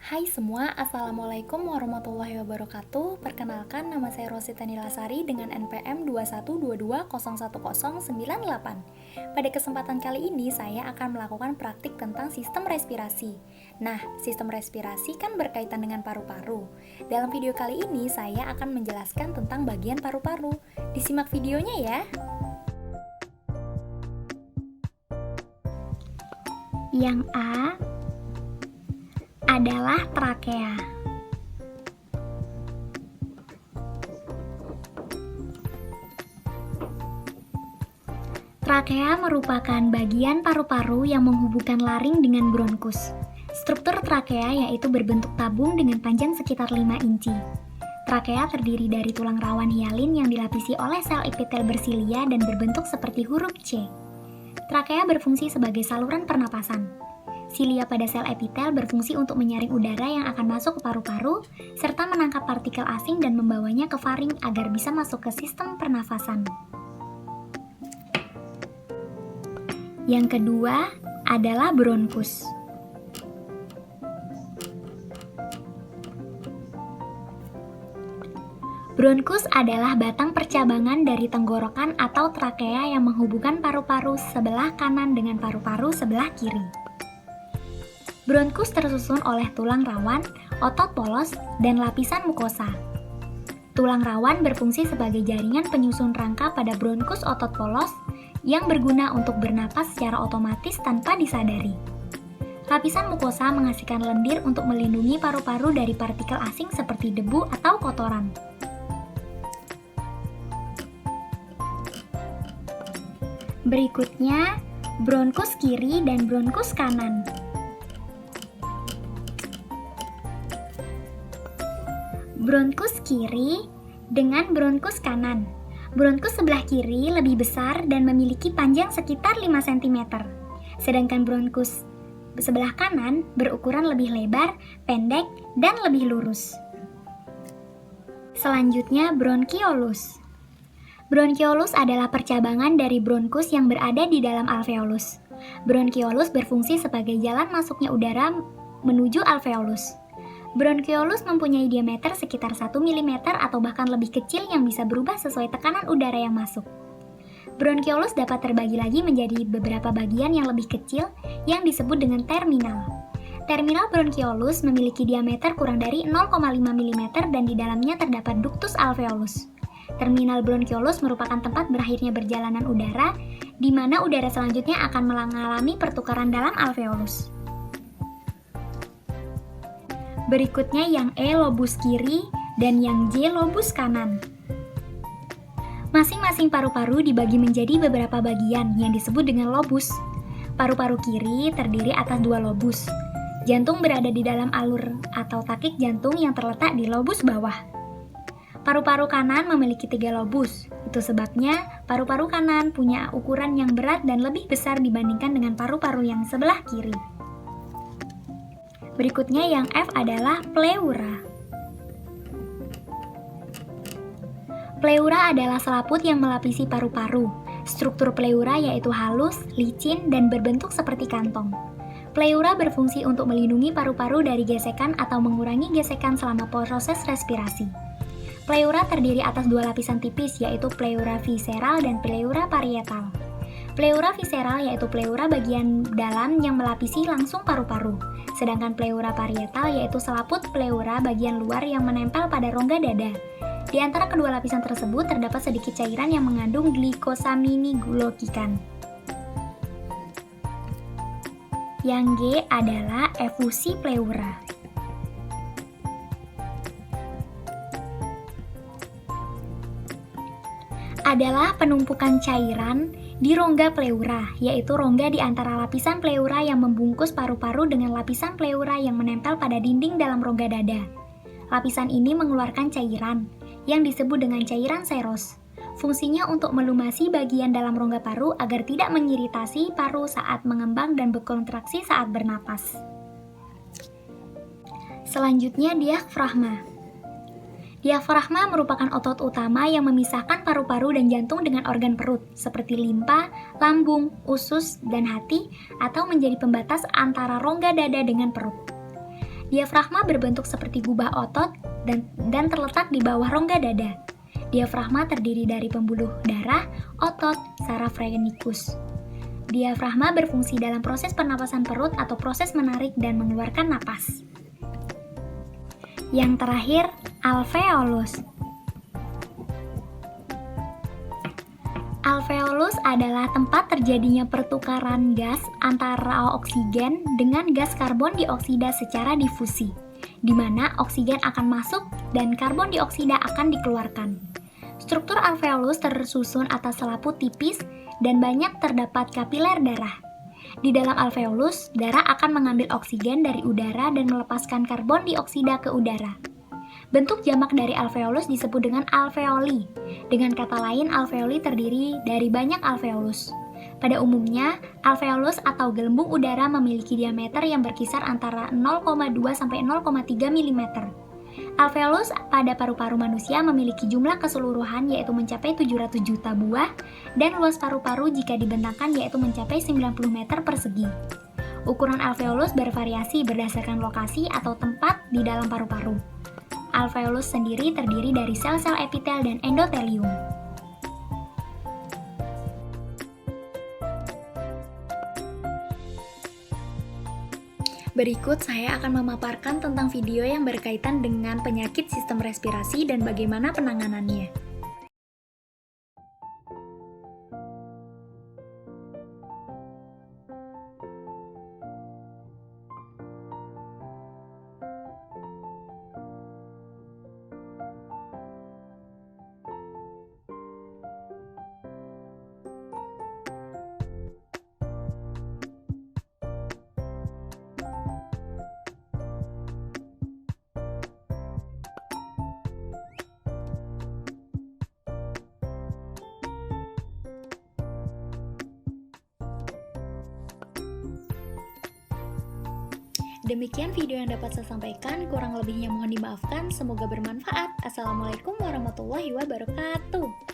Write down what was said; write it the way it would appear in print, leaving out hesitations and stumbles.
Hai semua, Assalamualaikum warahmatullahi wabarakatuh. Perkenalkan, nama saya Rosita Nilasari dengan NPM 212201098. Pada kesempatan kali ini, saya akan melakukan praktik tentang sistem respirasi. Nah, sistem respirasi kan berkaitan dengan paru-paru. Dalam video kali ini, saya akan menjelaskan tentang bagian paru-paru. Disimak videonya ya. Yang A adalah trakea. Trakea merupakan bagian paru-paru yang menghubungkan laring dengan bronkus. Struktur trakea yaitu berbentuk tabung dengan panjang sekitar 5 inci. Trakea terdiri dari tulang rawan hialin yang dilapisi oleh sel epitel bersilia dan berbentuk seperti huruf C. Trakea berfungsi sebagai saluran pernapasan. Silia pada sel epitel berfungsi untuk menyaring udara yang akan masuk ke paru-paru, serta menangkap partikel asing dan membawanya ke faring agar bisa masuk ke sistem pernafasan. Yang kedua adalah bronkus. Bronkus adalah batang percabangan dari tenggorokan atau trakea yang menghubungkan paru-paru sebelah kanan dengan paru-paru sebelah kiri. Bronkus tersusun oleh tulang rawan, otot polos, dan lapisan mukosa. Tulang rawan berfungsi sebagai jaringan penyusun rangka pada bronkus otot polos yang berguna untuk bernapas secara otomatis tanpa disadari. Lapisan mukosa menghasilkan lendir untuk melindungi paru-paru dari partikel asing seperti debu atau kotoran. Berikutnya, bronkus kiri dan bronkus kanan. Bronkus kiri dengan bronkus kanan. Bronkus sebelah kiri lebih besar dan memiliki panjang sekitar 5 cm. Sedangkan bronkus sebelah kanan berukuran lebih lebar, pendek, dan lebih lurus. Selanjutnya, bronkiolus. Bronkiolus adalah percabangan dari bronkus yang berada di dalam alveolus. Bronkiolus berfungsi sebagai jalan masuknya udara menuju alveolus. Bronkiolus mempunyai diameter sekitar 1 mm atau bahkan lebih kecil yang bisa berubah sesuai tekanan udara yang masuk. Bronkiolus dapat terbagi lagi menjadi beberapa bagian yang lebih kecil yang disebut dengan terminal. Terminal bronkiolus memiliki diameter kurang dari 0,5 mm dan di dalamnya terdapat ductus alveolus. Terminal bronkiolus merupakan tempat berakhirnya perjalanan udara, di mana udara selanjutnya akan mengalami pertukaran dalam alveolus. Berikutnya yang E lobus kiri dan yang J lobus kanan. Masing-masing paru-paru dibagi menjadi beberapa bagian yang disebut dengan lobus. Paru-paru kiri terdiri atas 2 lobus. Jantung berada di dalam alur atau takik jantung yang terletak di lobus bawah. Paru-paru kanan memiliki 3 lobus. Itu sebabnya paru-paru kanan punya ukuran yang berat dan lebih besar dibandingkan dengan paru-paru yang sebelah kiri. Berikutnya yang F adalah pleura. Pleura adalah selaput yang melapisi paru-paru. Struktur pleura yaitu halus, licin, dan berbentuk seperti kantong. Pleura berfungsi untuk melindungi paru-paru dari gesekan atau mengurangi gesekan selama proses respirasi. Pleura terdiri atas 2 lapisan tipis yaitu pleura visceral dan pleura parietal. Pleura visceral yaitu pleura bagian dalam yang melapisi langsung paru-paru. Sedangkan pleura parietal yaitu selaput pleura bagian luar yang menempel pada rongga dada. Di antara kedua lapisan tersebut terdapat sedikit cairan yang mengandung glikosaminoglykan. Yang G adalah efusi pleura. Adalah penumpukan cairan di rongga pleura, yaitu rongga di antara lapisan pleura yang membungkus paru-paru dengan lapisan pleura yang menempel pada dinding dalam rongga dada. Lapisan ini mengeluarkan cairan, yang disebut dengan cairan seros. Fungsinya untuk melumasi bagian dalam rongga paru agar tidak mengiritasi paru saat mengembang dan berkontraksi saat bernapas. Selanjutnya, diafragma. Diafragma merupakan otot utama yang memisahkan paru-paru dan jantung dengan organ perut, seperti limpa, lambung, usus, dan hati, atau menjadi pembatas antara rongga dada dengan perut. Diafragma berbentuk seperti gubah otot dan terletak di bawah rongga dada. Diafragma terdiri dari pembuluh darah, otot, saraf phrenikus. Diafragma berfungsi dalam proses pernapasan perut atau proses menarik dan mengeluarkan napas. Yang terakhir, alveolus. Alveolus adalah tempat terjadinya pertukaran gas antara oksigen dengan gas karbon dioksida secara difusi, di mana oksigen akan masuk dan karbon dioksida akan dikeluarkan. Struktur alveolus tersusun atas selaput tipis dan banyak terdapat kapiler darah. Di dalam alveolus, darah akan mengambil oksigen dari udara dan melepaskan karbon dioksida ke udara. Bentuk jamak dari alveolus disebut dengan alveoli. Dengan kata lain, alveoli terdiri dari banyak alveolus. Pada umumnya, alveolus atau gelembung udara memiliki diameter yang berkisar antara 0,2 sampai 0,3 mm. Alveolus pada paru-paru manusia memiliki jumlah keseluruhan yaitu mencapai 700 juta buah dan luas paru-paru jika dibentangkan yaitu mencapai 90 meter persegi. Ukuran alveolus bervariasi berdasarkan lokasi atau tempat di dalam paru-paru. Alveolus sendiri terdiri dari sel-sel epitel dan endotelium. Berikut saya akan memaparkan tentang video yang berkaitan dengan penyakit sistem respirasi dan bagaimana penanganannya. Demikian video yang dapat saya sampaikan, kurang lebihnya mohon dimaafkan, semoga bermanfaat. Assalamualaikum warahmatullahi wabarakatuh.